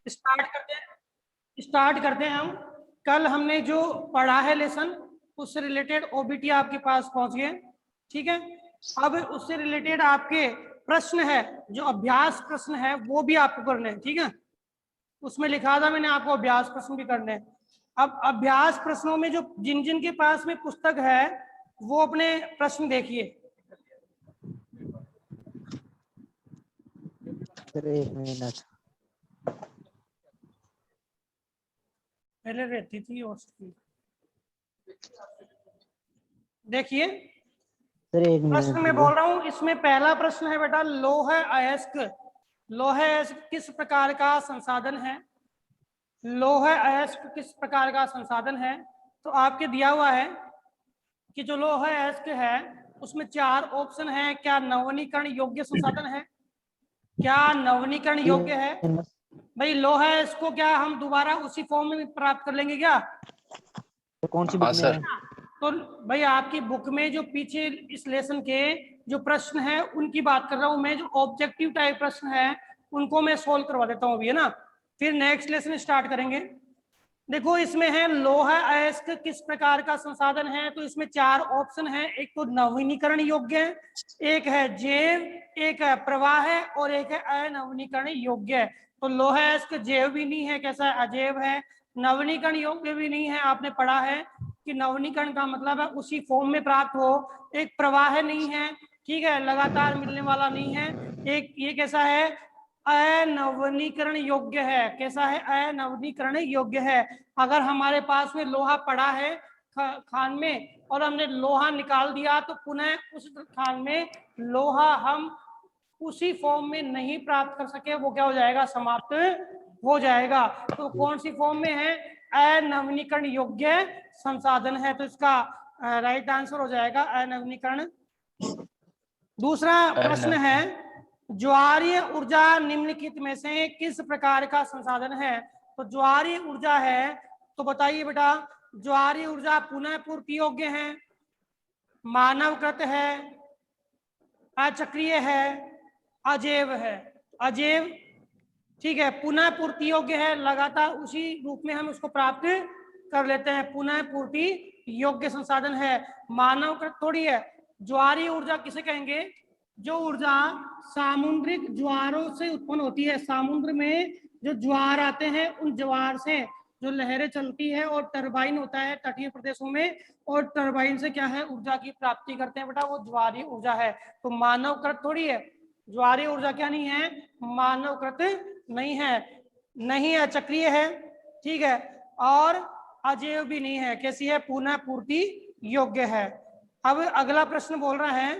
Start करते हैं हम। कल हमने जो पढ़ा है लेसन, उससे रिलेटेड ओबीटी आपके पास पहुंच गए, ठीक है। अब उससे रिलेटेड आपके प्रश्न है, जो अभ्यास प्रश्न है वो भी आपको करने हैं, ठीक है। उसमें लिखा था मैंने आपको अभ्यास प्रश्न भी करने हैं। अब अभ्यास प्रश्नों में जो जिन जिन के पास में पुस्तक है वो अपने प्रश्न देखिए। एक मिनट, पहले रहती थी और देखिए प्रश्न में बोल रहा हूं। इसमें पहला प्रश्न है बेटा, लौह अयस्क। लौह अयस्क किस प्रकार का संसाधन है? लौह अयस्क किस प्रकार का संसाधन है? तो आपके दिया हुआ है कि जो लौह अयस्क है उसमें 4 ऑप्शन है। क्या नवनीकरण योग्य संसाधन है? क्या नवनीकरण योग्य है? भाई लौह अयस्क को क्या हम दोबारा उसी फॉर्म में प्राप्त कर लेंगे क्या? तो कौन सी बुक में है? तो भाई आपकी बुक में जो पीछे इस लेसन के जो प्रश्न है उनकी बात कर रहा हूं मैं। जो ऑब्जेक्टिव टाइप प्रश्न है उनको मैं सोल्व करवा देता हूं अभी, है ना। फिर नेक्स्ट लेसन स्टार्ट करेंगे। देखो इसमें है लोह अयस्क किस प्रकार का संसाधन है, तो इसमें 4 ऑप्शन है। एक तो नवीनीकरण योग्य है, एक है जैव, एक है प्रवाह है और एक है अनवीनीकरण योग्य है। तो लोह अयस्क जैव भी नहीं है, कैसा है, अजैव है। नवीनीकरण योग्य भी नहीं है, आपने पढ़ा है कि नवीनीकरण का मतलब है उसी फॉर्म में प्राप्त हो। एक प्रवाह नहीं है, ठीक है, लगातार मिलने वाला नहीं है। एक ये कैसा है, अनवनीकरण योग्य है। कैसा है, अनवनीकरण योग्य है। अगर हमारे पास में लोहा पड़ा है खान में और हमने लोहा निकाल दिया तो पुनः उस खान में लोहा हम उसी फॉर्म में नहीं प्राप्त कर सके, वो क्या हो जाएगा, समाप्त हो जाएगा। तो कौन सी फॉर्म में है, अनवनीकरण योग्य संसाधन है। तो इसका राइट आंसर हो जाएगा अनवनीकरण। दूसरा प्रश्न है, ज्वारीय ऊर्जा निम्नलिखित में से किस प्रकार का संसाधन है? तो ज्वारीय ऊर्जा है, तो बताइए बेटा, ज्वारीय ऊर्जा पुनः पूर्ति योग्य है, मानवकृत है, अचक्रीय है, अजैव है? अजैव, ठीक है, पुनः पूर्ति योग्य है, लगातार उसी रूप में हम उसको प्राप्त कर लेते हैं, पुनः पूर्ति योग्य संसाधन है, मानवकृत थोड़ी है। ज्वारीय ऊर्जा किसे कहेंगे? जो ऊर्जा सामुद्रिक ज्वारों से उत्पन्न होती है। समुद्र में जो ज्वार आते हैं उन ज्वार से जो लहरें चलती है और टरबाइन होता है तटीय प्रदेशों में, और टरबाइन से क्या है, ऊर्जा की प्राप्ति करते हैं बेटा, वो ज्वारीय ऊर्जा है। तो मानवकृत थोड़ी है, ज्वारीय ऊर्जा क्या नहीं है, मानवकृत नहीं है, नहीं है, चक्रीय है, ठीक है, और अजैव भी नहीं है। कैसी है, पुनः पूर्ति योग्य है। अब अगला प्रश्न बोल रहा है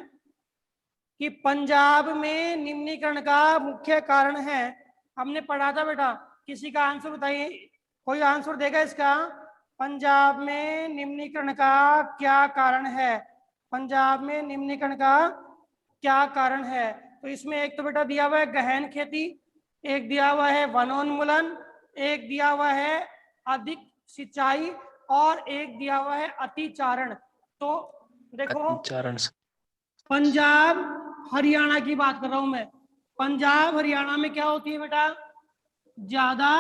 कि पंजाब में निम्नीकरण का मुख्य कारण है। हमने पढ़ा था बेटा, किसी का आंसर बताइए, कोई आंसर देगा इसका? पंजाब में निम्नीकरण का क्या कारण है? पंजाब में निम्नीकरण का क्या कारण है? तो इसमें एक तो बेटा दिया हुआ है गहन खेती, एक दिया हुआ है वनोन्मूलन, एक दिया हुआ है अधिक सिंचाई, और एक दिया हुआ है अतिचारण। तो देखो पंजाब हरियाणा की बात कर रहा हूं मैं। पंजाब हरियाणा में क्या होती है बेटा, ज्यादा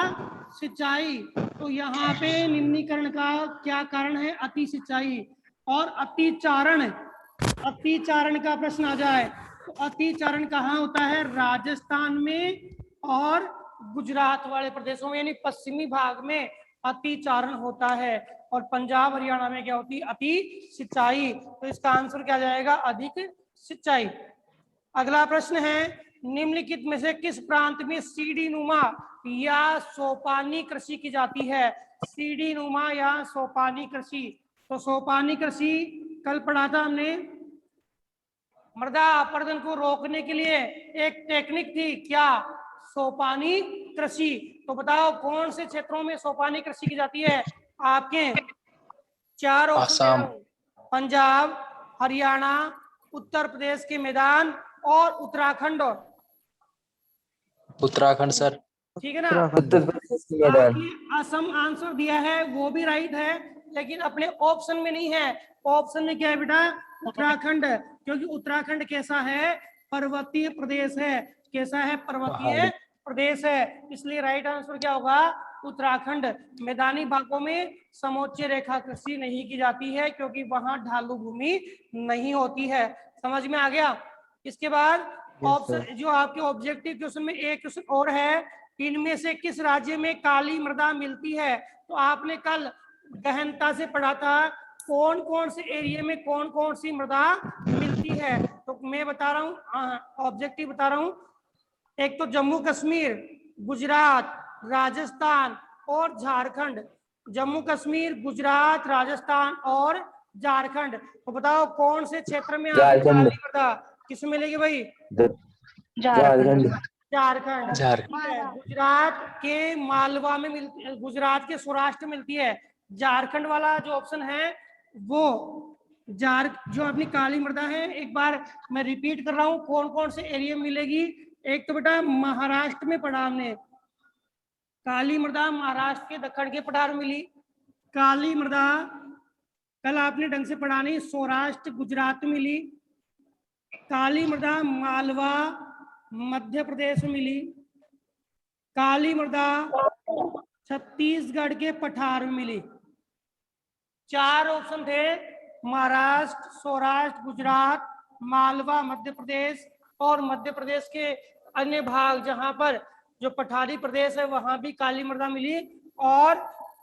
सिंचाई। तो यहाँ पे निम्नीकरण का क्या कारण है, अति सिंचाई और अतिचारण। अतिचारण का प्रश्न आ जाए तो अतिचारण कहाँ होता है, राजस्थान में और गुजरात वाले प्रदेशों में, यानी पश्चिमी भाग में अतिचारण होता है। और पंजाब हरियाणा में क्या होती है, अति सिंचाई। तो इसका आंसर क्या जाएगा, अधिक सिंचाई। अगला प्रश्न है, निम्नलिखित में से किस प्रांत में सीढ़ी नुमा या सोपानी कृषि की जाती है? सीढ़ी नुमा या सोपानी कृषि। तो सोपानी कृषि कल पढ़ा था हमने, मृदा अपरदन को रोकने के लिए एक टेक्निक थी, क्या, सोपानी कृषि। तो बताओ कौन से क्षेत्रों में सोपानी कृषि की जाती है? आपके 4 ऑप्शन, पंजाब, हरियाणा, उत्तर प्रदेश के मैदान और उत्तराखंड। उत्तराखंड सर, ठीक है ना। मैदान। असम आंसर दिया है वो भी राइट है, लेकिन अपने ऑप्शन में नहीं है। ऑप्शन में क्या है बेटा, उत्तराखंड, क्योंकि उत्तराखंड कैसा है, पर्वतीय प्रदेश है। कैसा है, पर्वतीय प्रदेश है, इसलिए राइट आंसर क्या होगा? उत्तराखंड। मैदानी भागों में समोच्च रेखा कृषि नहीं की जाती है क्योंकि वहां ढालू भूमि नहीं होती है। समझ में आ गया? इसके बाद ऑप्शन जो आपके ऑब्जेक्टिव क्वेश्चन में एक क्वेश्चन और है, इनमें से किस राज्य में काली मृदा मिलती है? तो आपने कल गहनता से पढ़ा था कौन कौन से एरिया में कौन कौन सी मृदा मिलती है। तो मैं बता रहा हूँ, ऑब्जेक्टिव बता रहा हूँ। एक तो जम्मू कश्मीर, गुजरात, राजस्थान और झारखंड। जम्मू कश्मीर, गुजरात, राजस्थान और झारखंड। तो बताओ कौन से क्षेत्र में आपकी काली मृदा किसमें मिलेगी भाई? झारखंड। झारखंड। गुजरात के मालवा में मिलती है, गुजरात के सौराष्ट्र मिलती है। झारखंड वाला जो ऑप्शन है वो जो अपनी काली मृदा है, एक बार मैं रिपीट कर रहा हूँ कौन कौन से एरिया में मिलेगी। एक तो बेटा महाराष्ट्र में पढ़ा हमने, काली मृदा महाराष्ट्र के दक्षिण के पठार में मिली। काली मृदा कल आपने ढंग से पढ़ा नहीं, सौराष्ट्र गुजरात में मिली। काली मृदा मालवा मध्य प्रदेश में मिली। काली मृदा छत्तीसगढ़ के पठार में मिली। 4 ऑप्शन थे, महाराष्ट्र, सौराष्ट्र, गुजरात, मालवा मध्य प्रदेश और मध्य प्रदेश के अन्य भाग जहां पर जो पठारी प्रदेश है वहां भी काली मृदा मिली और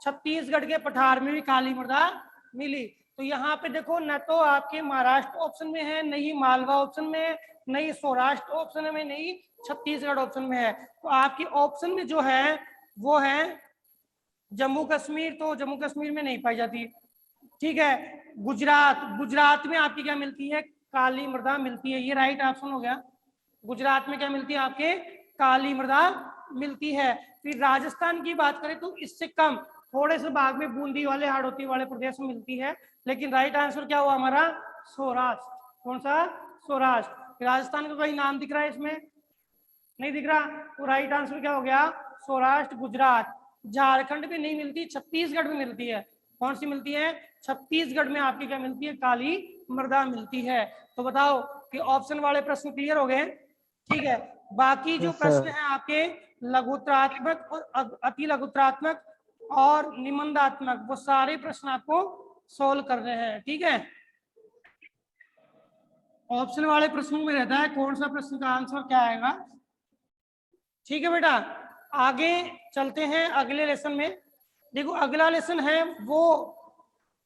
छत्तीसगढ़ के पठार में भी काली मृदा मिली। तो यहाँ पे देखो न तो आपके महाराष्ट्र ऑप्शन में है, नहीं मालवा ऑप्शन में है, नहीं सौराष्ट्र ऑप्शन में, नहीं छत्तीसगढ़ ऑप्शन में है। तो आपकी ऑप्शन में जो है वो है जम्मू कश्मीर, तो जम्मू कश्मीर में नहीं पाई जाती। ठीक है, गुजरात में आपकी क्या मिलती है? काली मृदा मिलती है, ये राइट ऑप्शन हो गया। गुजरात में क्या मिलती है आपके? काली मृदा मिलती है। फिर राजस्थान की बात करें तो इससे कम थोड़े से भाग में बूंदी वाले हाड़ौती वाले प्रदेश में मिलती है, लेकिन राइट आंसर क्या हुआ हमारा? सौराष्ट्र। कौन सा? सौराष्ट्र। राजस्थान का कोई नाम दिख रहा है इसमें? नहीं दिख रहा, तो राइट आंसर क्या हो गया? सौराष्ट्र गुजरात। झारखंड में नहीं मिलती, छत्तीसगढ़ में मिलती है। कौन सी मिलती है? छत्तीसगढ़ में आपकी क्या मिलती है? काली मृदा मिलती है। तो बताओ कि ऑप्शन वाले प्रश्न क्लियर हो गए? ठीक है, बाकी जो प्रश्न है आपके लघुत्तरात्मक और अति लघुत्तरात्मक और निबंधात्मक, वो सारे प्रश्न आपको सोल्व करने हैं। ठीक है, ऑप्शन वाले प्रश्नों में रहता है कौन सा प्रश्न का आंसर क्या आएगा। ठीक है बेटा, आगे चलते हैं अगले लेसन में। देखो अगला लेसन है वो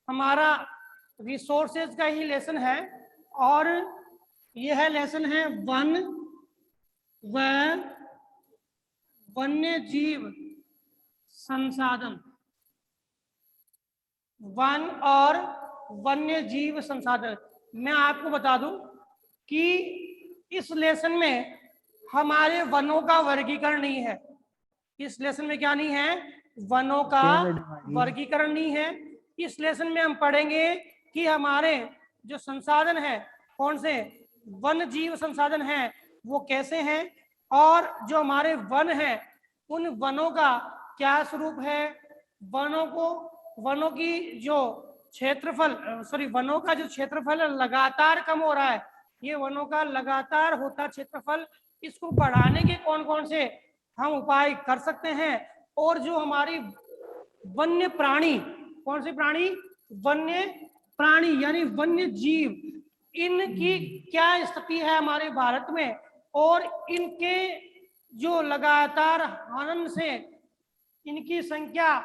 हमारा रिसोर्सेज का ही लेसन है और यह है लेसन है वन व वन्य जीव संसाधन। वन और वन्य जीव संसाधन। मैं आपको बता दूं कि इस लेसन में हमारे वनों का वर्गीकरण नहीं है। इस लेसन में क्या नहीं है? वनों का वर्गीकरण नहीं है। इस लेसन में हम पढ़ेंगे कि हमारे जो संसाधन है, कौन से वन जीव संसाधन है, वो कैसे हैं और जो हमारे वन है उन वनों का क्या स्वरूप है। वनों की जो क्षेत्रफल वनों का जो क्षेत्रफल लगातार कम हो रहा है, ये वनों का लगातार होता क्षेत्रफल, इसको बढ़ाने के कौन कौन से हम उपाय कर सकते हैं। और जो हमारी वन्य प्राणी, कौन से प्राणी? वन्य प्राणी यानी वन्य जीव, इनकी क्या स्थिति है हमारे भारत में और इनके जो लगातार हनन से इनकी संख्या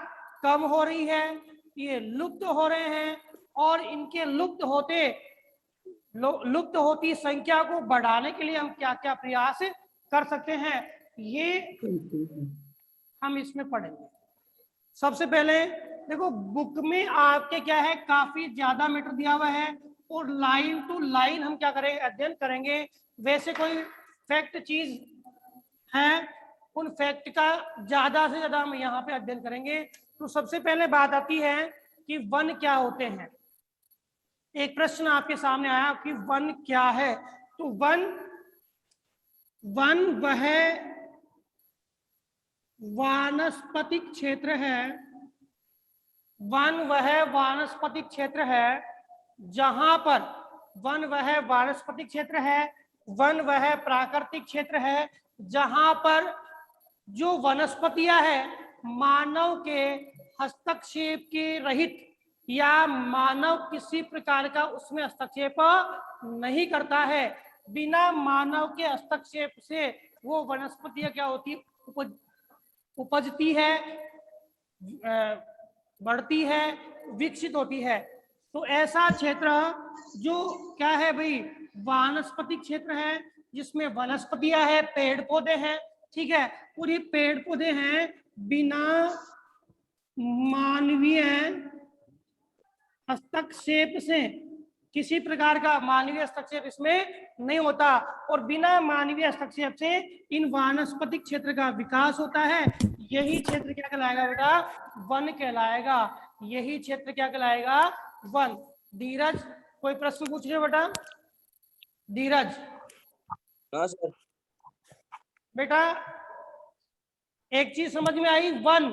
कम हो रही है, ये लुप्त हो रहे हैं और इनके लुप्त होती संख्या को बढ़ाने के लिए हम क्या क्या प्रयास कर सकते हैं, ये हम इसमें पढ़ेंगे। सबसे पहले देखो बुक में आपके क्या है, काफी ज्यादा मैटर दिया हुआ है और लाइन टू लाइन हम क्या करेंगे? अध्ययन करेंगे। वैसे कोई फैक्ट चीज है, उन फैक्ट का ज्यादा से ज्यादा हम यहाँ पे अध्ययन करेंगे। तो सबसे पहले बात आती है कि वन क्या होते हैं। एक प्रश्न आपके सामने आया कि वन क्या है। तो वन वह वानस्पतिक क्षेत्र है। वन वह वानस्पतिक क्षेत्र है जहां पर वन वह वानस्पतिक क्षेत्र है, वन वह प्राकृतिक क्षेत्र है जहां पर जो वनस्पतियां है मानव के हस्तक्षेप के रहित या मानव किसी प्रकार का उसमें हस्तक्षेप नहीं करता है, बिना मानव के हस्तक्षेप से वो वनस्पतियां क्या होती, उपजती है, बढ़ती है, विकसित होती है। तो ऐसा क्षेत्र जो क्या है भाई, वानस्पतिक क्षेत्र है, जिसमें वनस्पतियां है, पेड़ पौधे हैं, ठीक है, और ये पेड़ पौधे हैं बिना मानवीय हस्तक्षेप से, किसी प्रकार का मानवीय हस्तक्षेप इसमें नहीं होता, और बिना मानवीय हस्तक्षेप से इन वानस्पतिक क्षेत्र का विकास होता है। यही क्षेत्र क्या कहलाएगा बेटा, वन कहलाएगा। यही क्षेत्र क्या कहलाएगा, वन। धीरज कोई प्रश्न पूछ रहे हो बेटा? धीरज? हाँ सर। बेटा एक चीज समझ में आई, वन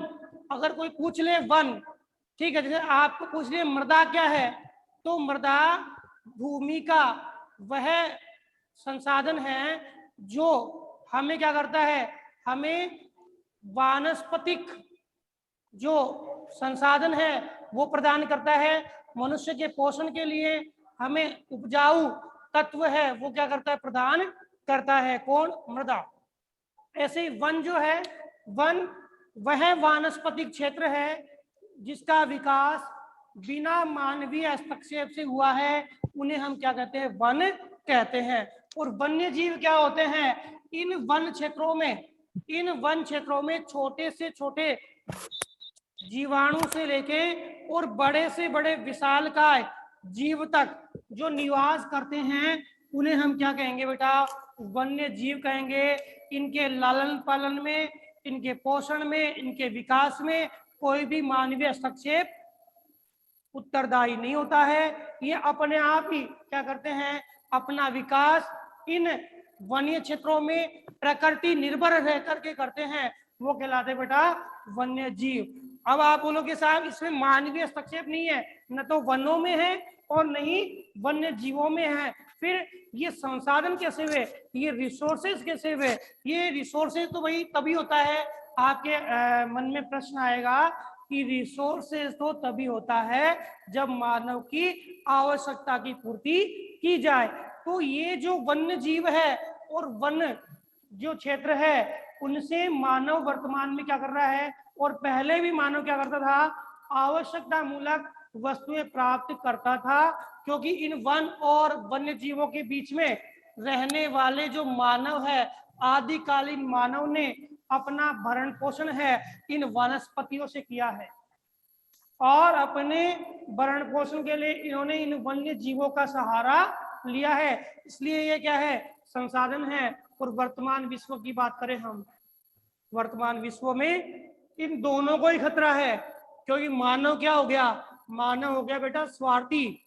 अगर कोई पूछ ले वन, ठीक है, जैसे आपको पूछ लिया मृदा क्या है, तो मृदा भूमि का वह संसाधन है जो हमें क्या करता है, हमें वानस्पतिक जो संसाधन है वो प्रदान करता है। मनुष्य के पोषण के लिए हमें उपजाऊ तत्व है वो क्या करता है, प्रदान करता है। कौन? मृदा। ऐसे ही वन जो है, वन वह वानस्पतिक क्षेत्र है जिसका विकास बिना मानवीय हस्तक्षेप से हुआ है, उन्हें हम क्या कहते हैं, वन कहते हैं। और वन्य जीव क्या होते हैं, इन वन क्षेत्रों में छोटे से छोटे जीवाणु से लेके और बड़े से बड़े विशालकाय जीव तक जो निवास करते हैं, उन्हें हम क्या कहेंगे बेटा, वन्य जीव कहेंगे। इनके लालन पालन में, इनके पोषण में, इनके विकास में कोई भी मानवीय हस्तक्षेप उत्तरदायी नहीं होता है। ये अपने आप ही क्या करते हैं, अपना विकास इन वन्य क्षेत्रों में प्रकृति निर्भर रह करके करते हैं, वो कहलाते बेटा वन्य जीव। अब आप बोलोगे साहब इसमें मानवीय हस्तक्षेप नहीं है, न तो वनों में है और न ही वन्य जीवों में है, फिर ये संसाधन कैसे हुए, ये रिसोर्सेज कैसे हुए? ये रिसोर्सेज तो भाई तभी होता है, आपके मन में प्रश्न आएगा कि रिसोर्सेज तो तभी होता है जब मानव की आवश्यकता की पूर्ति की जाए। तो ये जो वन्य जीव है और वन जो क्षेत्र है, उनसे मानव वर्तमान में क्या कर रहा है, और पहले भी मानव क्या करता था, आवश्यकता मूलक वस्तुएं प्राप्त करता था, क्योंकि इन वन और वन्य जीवों के बीच में रहने वाले जो मानव है, आदिकालीन मानव ने अपना भरण पोषण है इन वनस्पतियों से किया है, और अपने भरण पोषण के लिए इन्होंने इन वन्य जीवों का सहारा लिया है। इसलिए ये क्या है, संसाधन है। और वर्तमान विश्व की बात करें हम, वर्तमान विश्व में इन दोनों को ही खतरा है, क्योंकि मानव क्या हो गया, मानव हो गया बेटा स्वार्थी,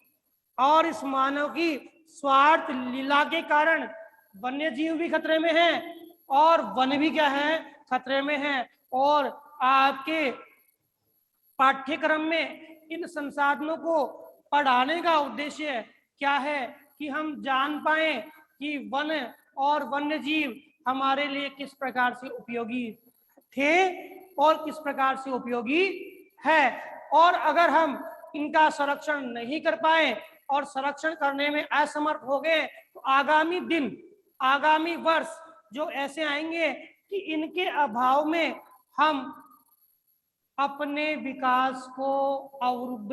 और इस मानव की स्वार्थ लीला के कारण वन्य जीव भी खतरे में हैं और वन भी क्या है, खतरे में हैं। और आपके पाठ्यक्रम में इन संसाधनों को पढ़ाने का उद्देश्य क्या है कि हम जान पाए कि वन और वन्य जीव हमारे लिए किस प्रकार से उपयोगी थे और किस प्रकार से उपयोगी है। और अगर हम इनका संरक्षण नहीं कर पाए और संरक्षण करने में असमर्थ हो गए, तो आगामी दिन, आगामी वर्ष जो ऐसे आएंगे कि इनके अभाव में हम अपने विकास को अवरुद्ध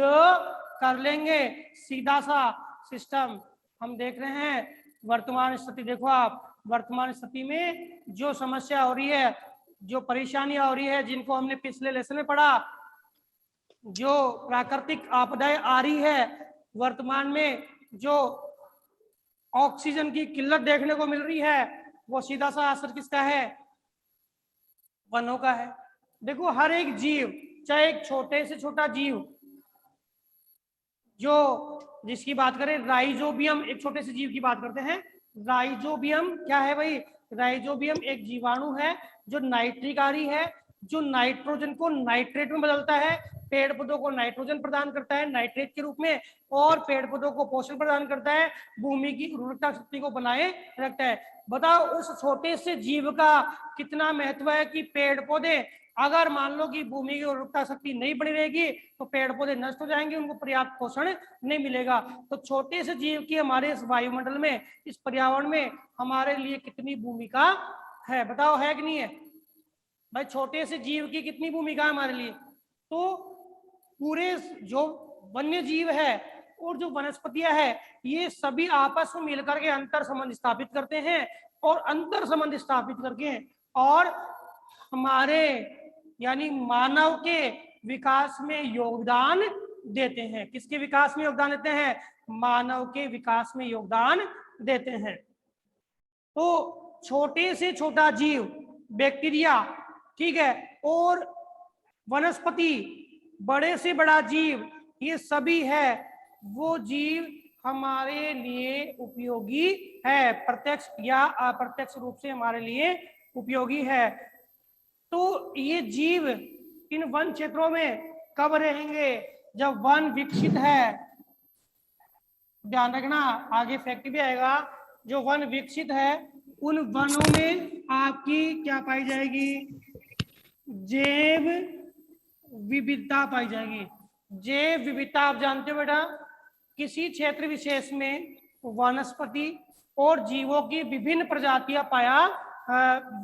कर लेंगे। सीधा सा सिस्टम हम देख रहे हैं। वर्तमान स्थिति देखो आप, वर्तमान स्थिति में जो समस्या हो रही है, जो परेशानियां हो रही है, जिनको हमने पिछले लेसन में पढ़ा, जो प्राकृतिक आपदाएं आ रही है, वर्तमान में जो ऑक्सीजन की किल्लत देखने को मिल रही है, वो सीधा सा असर किसका है, वनों का है। देखो हर एक जीव, चाहे एक छोटे से छोटा जीव, जो जिसकी बात करें राइजोबियम, एक छोटे से जीव की बात करते हैं। राइजोबियम क्या है भाई, राइजोबियम एक जीवाणु है जो नाइट्रिकारी है, जो नाइट्रोजन को नाइट्रेट में बदलता है, पेड़ पौधों को नाइट्रोजन प्रदान करता है नाइट्रेट के रूप में, और पेड़ पौधों को पोषण प्रदान करता है, भूमि की उर्वरता शक्ति को बनाए रखता है। बताओ उस छोटे से जीव का कितना महत्व है कि पेड़ पौधे, अगर मान लो कि भूमि की उर्वरता शक्ति नहीं बनी रहेगी तो पेड़ पौधे नष्ट हो जाएंगे, उनको पर्याप्त पोषण नहीं मिलेगा। तो छोटे से जीव की हमारे इस वायुमंडल में, इस पर्यावरण में हमारे लिए कितनी भूमिका है, बताओ है कि नहीं है भाई? छोटे से जीव की कितनी भूमिका है हमारे लिए? तो पूरे जो वन्य जीव है और जो वनस्पतियां है, ये सभी आपस में मिलकर के अंतर संबंध स्थापित करते हैं, और अंतर संबंध स्थापित करके और हमारे यानी मानव के विकास में योगदान देते हैं। किसके विकास में योगदान देते हैं? मानव के विकास में योगदान देते हैं। तो छोटे से छोटा जीव, बैक्टीरिया, ठीक है, और वनस्पति, बड़े से बड़ा जीव, ये सभी है वो जीव हमारे लिए उपयोगी है, प्रत्यक्ष या अप्रत्यक्ष रूप से हमारे लिए उपयोगी है। तो ये जीव इन वन क्षेत्रों में कब रहेंगे? जब वन विकसित है। ध्यान रखना, आगे फैक्ट भी आएगा। जो वन विकसित है उन वनों में आपकी क्या पाई जाएगी? जैव विविधता पाई जाएगी। जैव विविधता आप जानते हो बेटा, किसी क्षेत्र विशेष में वनस्पति और जीवों की विभिन्न प्रजातियां पाया,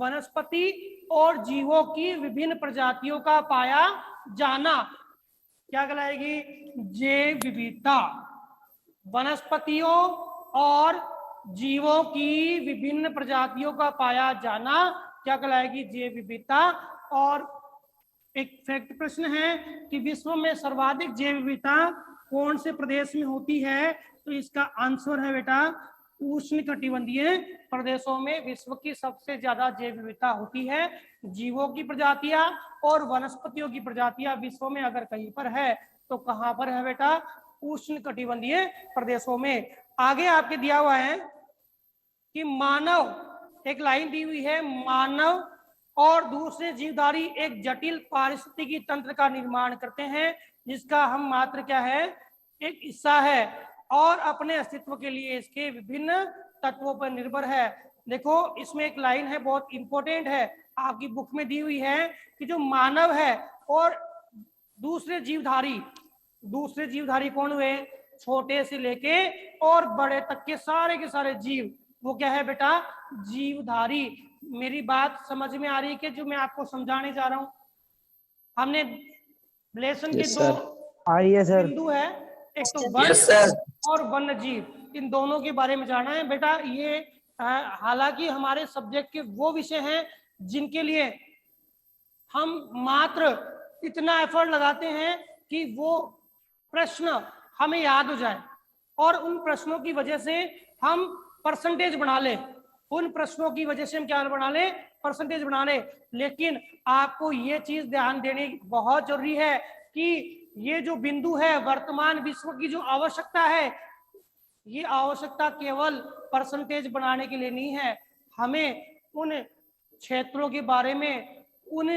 वनस्पति और जीवों की विभिन्न प्रजातियों का पाया जाना क्या कहलाएगी? जैव विविधता। वनस्पतियों और जीवों की विभिन्न प्रजातियों का पाया जाना क्या कहलाएगी? जैव विविधता। और एक फैक्ट प्रश्न है कि विश्व में सर्वाधिक जैव विविधता कौन से प्रदेश में होती है? तो इसका आंसर है बेटा उष्णकटिबंधीय प्रदेशों में विश्व की सबसे ज्यादा जैव विविधता होती है। जीवों की प्रजातियां और वनस्पतियों की प्रजातियां विश्व में अगर कहीं पर है तो कहां पर है बेटा? उष्णकटिबंधीय प्रदेशों में। आगे आपके दिया हुआ है कि मानव, एक लाइन दी हुई है, मानव और दूसरे जीवधारी एक जटिल पारिस्थितिकी तंत्र का निर्माण करते हैं जिसका हम मात्र क्या है? एक हिस्सा है, और अपने अस्तित्व के लिए इसके विभिन्न तत्वों पर निर्भर है। देखो इसमें एक लाइन है बहुत इंपॉर्टेंट है, आपकी बुक में दी हुई है कि जो मानव है और दूसरे जीवधारी, दूसरे जीवधारी कौन हुए? छोटे से लेके और बड़े तक के सारे जीव, वो क्या है बेटा? जीवधारी। मेरी बात समझ में आ रही है कि जो मैं आपको समझाने जा रहा हूं? हमने लेसन के दो बिंदु है, एक तो वन और वन्य जीव, इन दोनों के बारे में जाना है बेटा। ये हालांकि हमारे सब्जेक्ट के वो विषय हैं जिनके लिए हम मात्र इतना एफर्ट लगाते हैं कि वो प्रश्न हमें याद हो जाए, और उन प्रश्नों की वजह से हम परसेंटेज बना लें, उन प्रश्नों की वजह से हम क्या बना लें? परसेंटेज बना लें। लेकिन आपको ये चीज ध्यान देनी बहुत जरूरी है कि ये जो बिंदु है, वर्तमान विश्व की जो आवश्यकता है, ये आवश्यकता केवल परसेंटेज बनाने के लिए नहीं है। हमें उन क्षेत्रों के बारे में, उन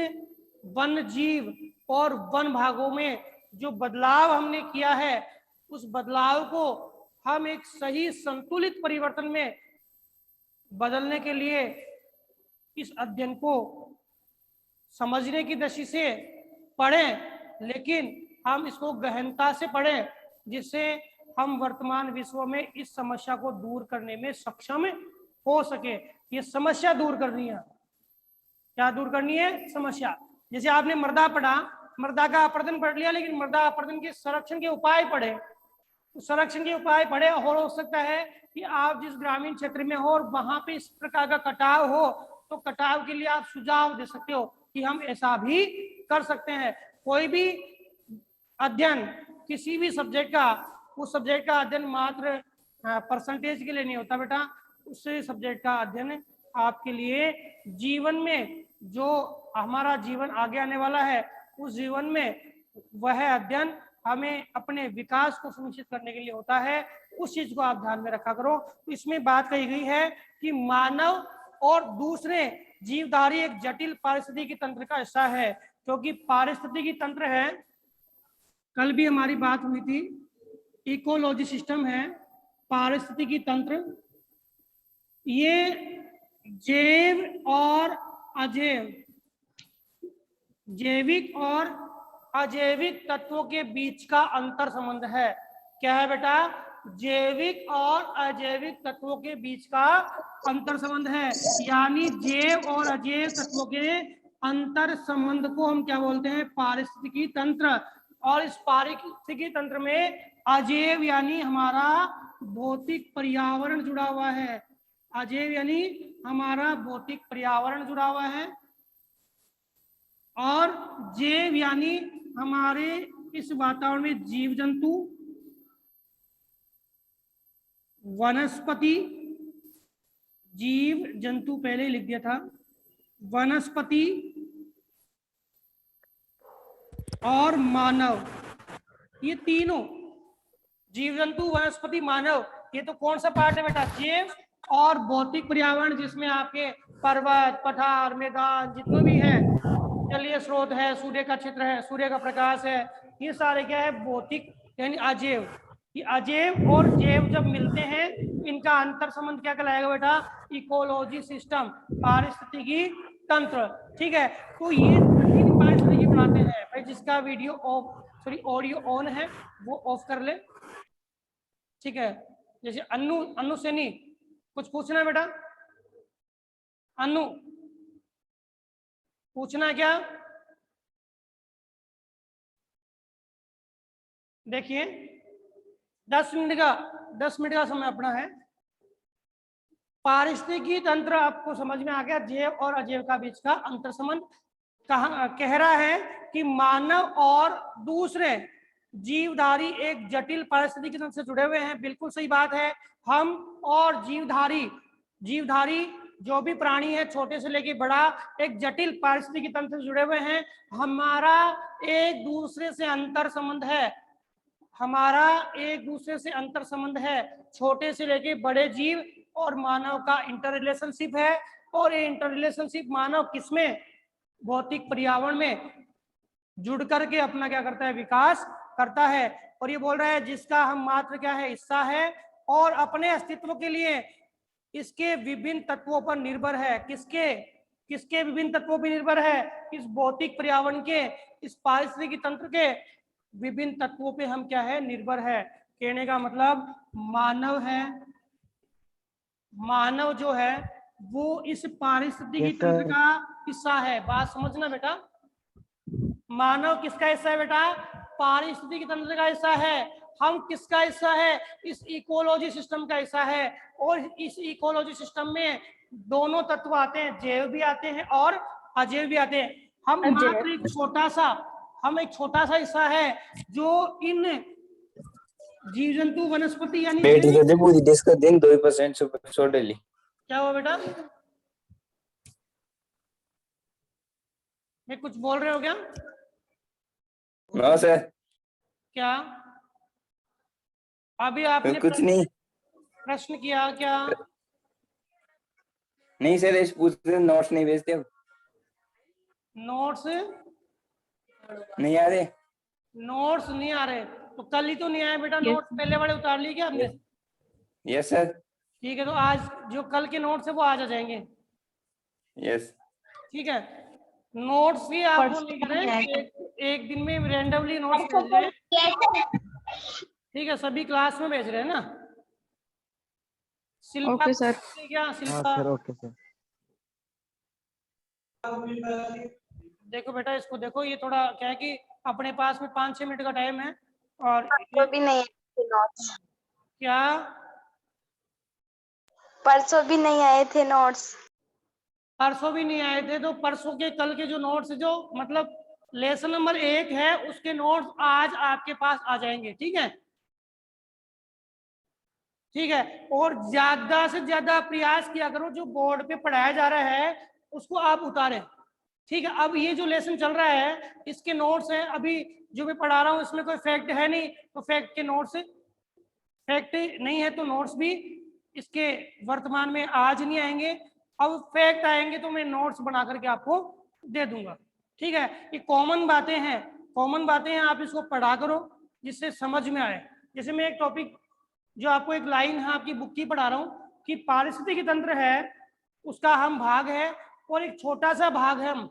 वन जीव और वन भागों में जो बदलाव हमने किया है, उस बदलाव को हम एक सही संतुलित परिवर्तन में बदलने के लिए इस अध्ययन को समझने की दृष्टि से पढ़ें, लेकिन हम इसको गहनता से पढ़ें जिससे हम वर्तमान विश्व में इस समस्या को दूर करने में सक्षम हो सके। ये समस्या दूर करनी है। क्या दूर करनी है? समस्या। जैसे आपने मृदा पढ़ा, मृदा का अपरदन पढ़ लिया, लेकिन मृदा अपरदन के संरक्षण के उपाय पढ़े, तो संरक्षण के उपाय पढ़े, और हो सकता है कि आप जिस ग्रामीण क्षेत्र में हो और वहां पे इस प्रकार का कटाव हो, तो कटाव के लिए आप सुझाव दे सकते हो कि हम ऐसा भी कर सकते हैं। कोई भी अध्ययन किसी भी सब्जेक्ट का, उस सब्जेक्ट का अध्ययन मात्र परसेंटेज के लिए नहीं होता बेटा। उस सब्जेक्ट का अध्ययन आपके लिए जीवन में, जो हमारा जीवन आगे आने वाला है, उस जीवन में वह अध्ययन हमें अपने विकास को सुनिश्चित करने के लिए होता है। उस चीज को आप ध्यान में रखा करो। इसमें बात कही गई है कि मानव और दूसरे जीवधारी एक जटिल पारिस्थितिकी तंत्र का हिस्सा है, क्योंकि पारिस्थितिकी तंत्र है, कल भी हमारी बात हुई थी, इकोलॉजी सिस्टम है, पारिस्थितिकी तंत्र, ये जैव और अजैव, जैविक और अजैविक तत्वों के बीच का अंतर संबंध है। क्या है बेटा? जैविक और अजैविक तत्वों के बीच का अंतर संबंध है, यानी जैव और अजैव तत्वों के अंतर संबंध को हम क्या बोलते हैं? पारिस्थितिकी तंत्र। और इस पारिस्थितिकी तंत्र में अजैव यानी हमारा भौतिक पर्यावरण जुड़ा हुआ है, अजैव यानी हमारा भौतिक पर्यावरण जुड़ा हुआ है, और जैव यानी हमारे इस वातावरण में जीव जंतु, वनस्पति, जीव जंतु पहले ही लिख दिया था, वनस्पति और मानव, ये तीनों, जीव जंतु, वनस्पति, मानव, ये तो कौन सा पार्ट है बेटा? जैव और भौतिक पर्यावरण, जिसमें आपके पर्वत, पठार, मैदान जितने भी है, जलीय स्रोत है, सूर्य का क्षेत्र है, सूर्य का प्रकाश है, ये सारे क्या है? भौतिक यानी अजैव। ये अजैव और जैव जब मिलते हैं इनका अंतर संबंध क्या कहलाएगा बेटा? इकोलॉजी सिस्टम, पारिस्थितिकी तंत्र। ठीक है, तो ये पारिस्थितिकी बनाते हैं भाई। जिसका वीडियो ऑफ ऑडियो ऑन है वो ऑफ कर ले। ठीक है, जैसे अनु सैनी, कुछ पूछना है बेटा? अनु पूछना है क्या? देखिए 10 मिनट का समय अपना है। पारिस्थितिकी तंत्र आपको समझ में आ गया, जैव और अजैव का बीच का अंतर संबंध कह रहा है कि मानव और दूसरे जीवधारी एक जटिल पारिस्थितिकी तंत्र से जुड़े हुए हैं। बिल्कुल सही बात है। हम और जीवधारी जो भी प्राणी है, छोटे से लेके बड़ा, एक जटिल पारिस्थितिकी तंत्र से जुड़े हुए हैं। हमारा एक दूसरे से अंतर संबंध है, छोटे से लेके बड़े जीव और मानव का इंटर रिलेशनशिप है। और ये इंटर रिलेशनशिप मानव किसमें? भौतिक पर्यावरण में जुड़ करके अपना क्या करता है? विकास करता है। और ये बोल रहा है जिसका हम मात्र क्या है? हिस्सा है, और अपने अस्तित्व के लिए इसके विभिन्न तत्वों पर निर्भर है। किसके विभिन्न तत्वों पर निर्भर है? इस भौतिक पर्यावरण के, इस पारिस्थितिकी तंत्र के विभिन्न तत्वों पे हम क्या है? निर्भर है। कहने का मतलब मानव है, मानव जो है वो इस पारिस्थितिकी तंत्र का हिस्सा है। बात समझना बेटा, मानव किसका हिस्सा है बेटा? पारिस्थितिकी तंत्र का हिस्सा है। हम किसका हिस्सा है? इस इकोलॉजी सिस्टम का हिस्सा है। और इस इकोलॉजी सिस्टम में दोनों तत्व आते हैं, जैव भी आते हैं और अजैव भी आते हैं। हम मात्र एक छोटा सा हिस्सा है जो इन जीव जंतु, वनस्पति यानी पूरी डिस्कस दिन 2% सुपर छोड़ली। क्या हुआ बेटा? मैं कुछ बोल रहे हो क्या? हाँ सर। क्या अभी आपने कुछ नहीं प्रश्न किया क्या? नहीं सर, इस पूछते नोट्स नहीं भेजते हो? नोट्स नहीं आ रहे? नोट्स नहीं आ रहे तो कल ही तो नहीं आए बेटा। नोट्स पहले वाले उतार लिए क्या आपने? Yes sir. ठीक है, तो आज जो कल के नोट्स है वो आज आ जाएंगे। यस ठीक है, नोट्स भी आपको लिख रहे हैं, एक दिन में रैंडमली नोट्स भेज रहे हैं। ठीक है, सभी क्लास में भेज रहे हैं ना? Shilpa okay sir. क्या शिल्पा? Okay sir. देखो बेटा, इसको देखो, ये थोड़ा क्या है कि अपने पास में 5-6 मिनट का टाइम है। और तो भी नहीं आए थे नोट्स। क्या? परसों भी नहीं आए थे नोट्स। परसों भी नहीं आए थे तो परसों के कल के जो नोट्स, जो मतलब लेसन नंबर 1 है, उसके नोट्स आज आपके पास आ जाएंगे। ठीक है, ठीक है। और ज्यादा से ज्यादा प्रयास किया करो, जो बोर्ड पे पढ़ाया जा रहा है उसको आप उतारें। ठीक है, अब ये जो लेसन चल रहा है इसके नोट्स हैं, अभी जो मैं पढ़ा रहा हूँ इसमें कोई फैक्ट है नहीं, तो फैक्ट के नोट्स, फैक्ट नहीं है तो नोट्स भी इसके वर्तमान में आज नहीं आएंगे। अब फैक्ट आएंगे तो मैं नोट्स बना करके आपको दे दूंगा, ठीक है। ये कॉमन बातें हैं, कॉमन बातें हैं, आप इसको पढ़ा करो जिससे समझ में आए। जैसे मैं एक टॉपिक जो आपको एक लाइन है आपकी बुक की पढ़ा रहा हूँ कि पारिस्थितिकी तंत्र है, उसका हम भाग है और एक छोटा सा भाग है हम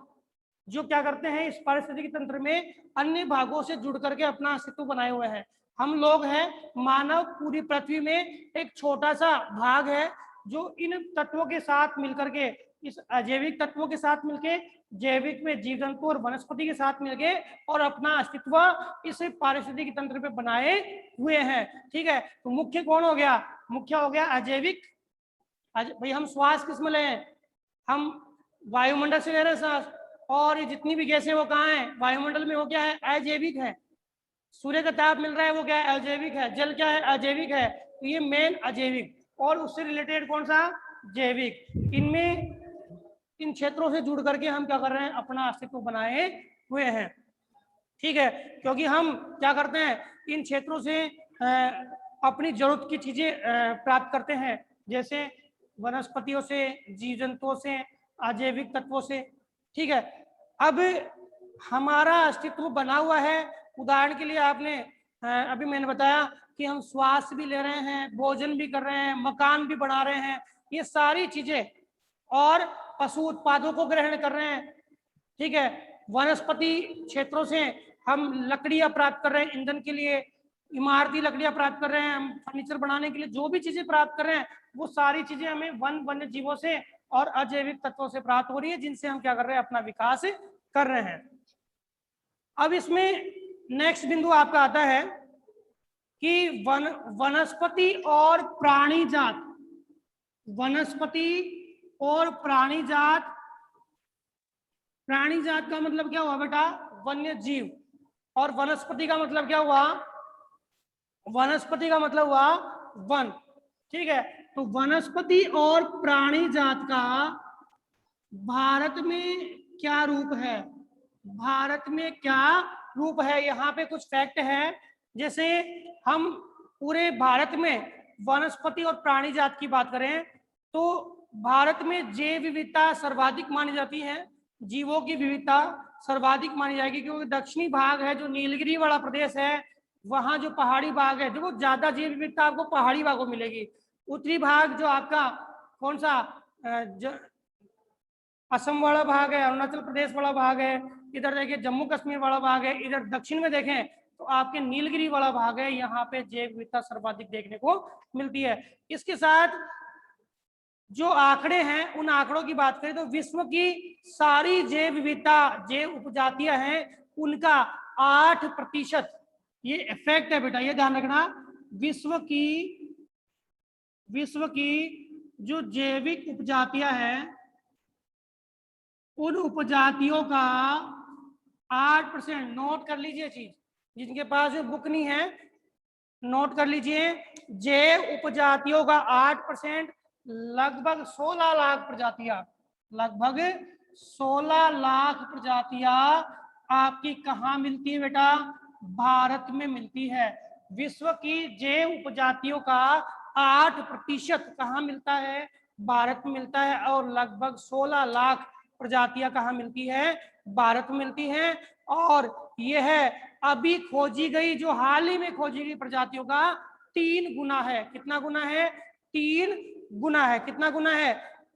जो क्या करते हैं इस पारिस्थितिकी तंत्र में अन्य भागों से जुड़ करके अपना अस्तित्व बनाए हुए हैं। हम लोग हैं, मानव पूरी पृथ्वी में एक छोटा सा भाग है जो इन तत्वों के साथ मिलकर के, इस अजैविक तत्वों के साथ मिलके, जैविक में जीव जंतु और वनस्पति के साथ मिलके और अपना अस्तित्व इस पारिस्थितिकी तंत्र पे बनाए हुए हैं, ठीक है। तो मुख्य कौन हो गया? मुख्य हो गया अजैविक। भाई हम श्वास किस में ले हैं? हम वायुमंडल से ले रहे हैं सांस, और ये जितनी भी गैसें वो कहाँ है? वायुमंडल में। वो क्या है? अजैविक है। सूर्य का ताप मिल रहा है, वो क्या है? अजैविक है। जल क्या है? अजैविक है। तो ये मेन अजैविक, और उससे रिलेटेड कौन सा? जैविक। इनमें इन क्षेत्रों से जुड़ करके हम क्या कर रहे हैं? अपना अस्तित्व बनाए हुए हैं, ठीक है। क्योंकि हम क्या करते हैं, इन क्षेत्रों से अपनी जरूरत की चीजें प्राप्त करते हैं, जैसे वनस्पतियों से, जीव जंतुओं से, अजैविक तत्वों से, ठीक है। अब हमारा अस्तित्व बना हुआ है, उदाहरण के लिए आपने अभी मैंने बताया कि हम श्वास भी ले रहे हैं, भोजन भी कर रहे हैं, मकान भी बना रहे हैं, ये सारी चीजें, और पशु उत्पादों को ग्रहण कर रहे हैं, ठीक है। वनस्पति क्षेत्रों से हम लकड़ियां प्राप्त कर रहे हैं ईंधन के लिए, इमारती लकड़ियां प्राप्त कर रहे हैं, हम फर्नीचर बनाने के लिए जो भी चीजें प्राप्त कर रहे हैं वो सारी चीजें हमें वन्य जीवों से और अजैविक तत्वों से प्राप्त हो रही है, जिनसे हम क्या कर रहे हैं? अपना विकास कर रहे हैं। अब इसमें नेक्स्ट बिंदु आपका आता है कि वनस्पति और प्राणी जात, वनस्पति और प्राणी जात। प्राणी जात का मतलब क्या हुआ बेटा? वन्य जीव। और वनस्पति का मतलब क्या हुआ? वनस्पति का मतलब हुआ वन, ठीक है। तो वनस्पति और प्राणी जात का भारत में क्या रूप है? भारत में क्या रूप है? यहाँ पे कुछ फैक्ट है। जैसे हम पूरे भारत में वनस्पति और प्राणी जात की बात करें तो भारत में जैव विविधता सर्वाधिक मानी जाती है, जीवों की विविधता सर्वाधिक मानी जाएगी, क्योंकि दक्षिणी भाग है जो नीलगिरी वाला प्रदेश है, वहां जो पहाड़ी भाग है, जो वो ज्यादा जैव विविधता आपको पहाड़ी भागों में मिलेगी। उत्तरी भाग जो आपका कौन सा असम वाला भाग है, अरुणाचल प्रदेश वाला भाग है, इधर देखिए जम्मू कश्मीर वाला भाग है, इधर दक्षिण में देखें तो आपके नीलगिरी वाला भाग है, यहाँ पे जैव विविधता सर्वाधिक देखने को मिलती है। इसके साथ जो आंकड़े हैं उन आंकड़ों की बात करें तो विश्व की सारी जैव विविधता, जैव उपजातियां हैं, उनका 8%, ये इफेक्ट है बेटा, ये ध्यान रखना। विश्व की जो जैविक उपजातियां हैं उन उपजातियों का 8%, नोट कर लीजिए चीज, जिनके पास जो बुक नहीं है नोट कर लीजिए। जैव उपजातियों का 8%, लगभग 16 लाख प्रजातियां, लगभग 16 लाख प्रजातियां आपकी कहाँ मिलती है बेटा? भारत में मिलती है। विश्व की जैव उपजातियों का 8% कहाँ मिलता है? भारत में मिलता है। और लगभग 16 लाख प्रजातियां कहाँ मिलती है? भारत में मिलती हैं। और यह अभी खोजी गई, जो हाल ही में खोजी गई प्रजातियों का 3 गुना है। कितना गुना है? 3 गुना है। कितना गुना है?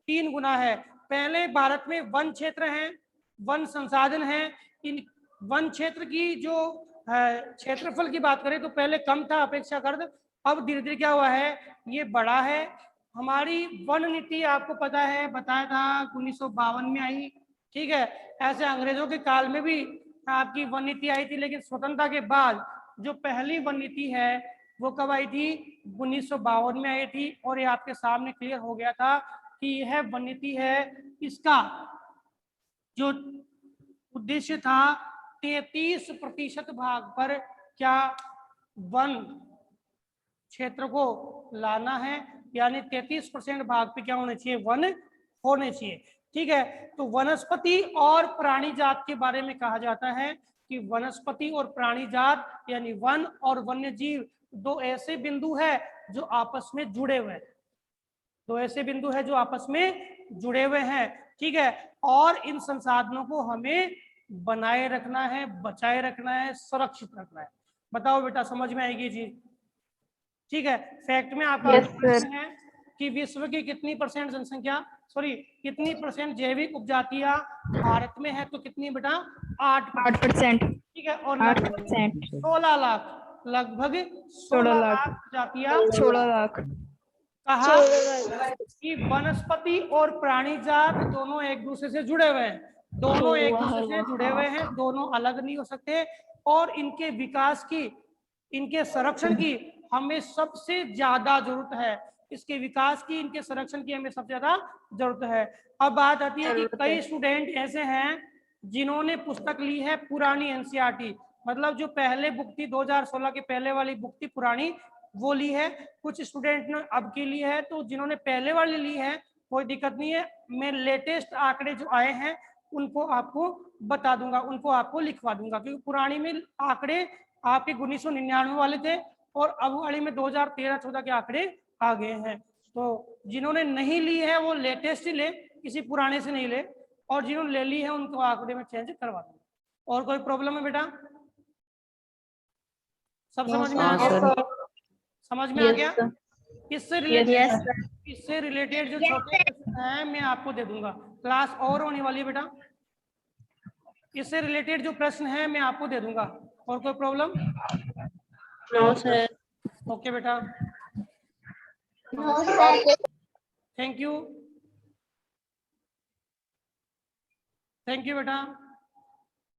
3 गुना है। पहले भारत में वन क्षेत्र हैं, वन संसाधन हैं। इन वन क्षेत्र की जो क्षेत्रफल की बात करें तो पहले कम था अपेक्षाकृत, अब धीरे धीरे क्या हुआ है? ये बढ़ा है। हमारी वन नीति आपको पता है, बताया था 1952 में आई, ठीक है। ऐसे अंग्रेजों के काल में भी आपकी वन नीति आई थी, लेकिन स्वतंत्रता के बाद जो पहली वन नीति है वो कब आई थी? 1952 में आई थी। और ये आपके सामने क्लियर हो गया था कि यह वन नीति है, इसका जो उद्देश्य था 33% भाग पर क्या वन क्षेत्र को लाना है, यानी 33% भाग पे क्या होने चाहिए? वन होने चाहिए, ठीक है। तो वनस्पति और प्राणी जात के बारे में कहा जाता है कि वनस्पति और प्राणी जात यानी वन और वन्य जीव दो ऐसे बिंदु है जो आपस में जुड़े हुए हैं, दो ऐसे बिंदु है जो आपस में जुड़े हुए हैं, ठीक है। और इन संसाधनों को हमें बनाए रखना है, बचाए रखना है, सुरक्षित रखना है। बताओ बेटा, समझ में आएगी जी? ठीक है। फैक्ट में आपका Yes, प्रश्न है कि विश्व की कितनी % जनसंख्या, सॉरी कितनी % जैविक उपजातियां भारत में है, तो कितनी बेटा? 8%। 8%। ठीक है। और 8%। 16 लाख, लगभग 16 लाख प्रजातियां 16 लाख। कहा कि वनस्पति और प्राणी जात दोनों एक दूसरे से जुड़े हुए हैं, दोनों एक दूसरे से जुड़े हुए हैं, दोनों अलग नहीं हो सकते। और इनके विकास की, इनके संरक्षण की हमें सबसे ज्यादा जरूरत है। इसके विकास की, इनके संरक्षण की हमें सबसे ज्यादा जरूरत है। अब बात आती है कि कई स्टूडेंट ऐसे हैं जिन्होंने पुस्तक ली है पुरानी एनसीईआरटी, मतलब जो पहले बुक थी 2016 के पहले वाली बुक थी पुरानी, वो ली है। कुछ स्टूडेंट ने अब की ली है। तो जिन्होंने पहले वाली ली है कोई दिक्कत नहीं है, मैं लेटेस्ट आंकड़े जो आए हैं उनको आपको बता दूंगा, उनको आपको लिखवा दूंगा, क्योंकि पुरानी में आंकड़े आपके 1999 वाले थे और अब वाली में 2013-14 के आंकड़े आ गए हैं। तो जिन्होंने नहीं ली है वो लेटेस्ट ही ले, किसी पुराने से नहीं ले, और जिन्होंने ले ली है उनको आंकड़े में चेंज करवा दूंगा। और कोई प्रॉब्लम है बेटा? सब समझ में आ गया? समझ में आ गया? इससे रिलेटेड जो छोटे प्रश्न हैं मैं आपको दे दूंगा। क्लास और होने वाली है बेटा, इससे रिलेटेड जो प्रश्न है मैं आपको दे दूंगा। और कोई प्रॉब्लम? No sir. ओके बेटा, थैंक यू, थैंक यू बेटा।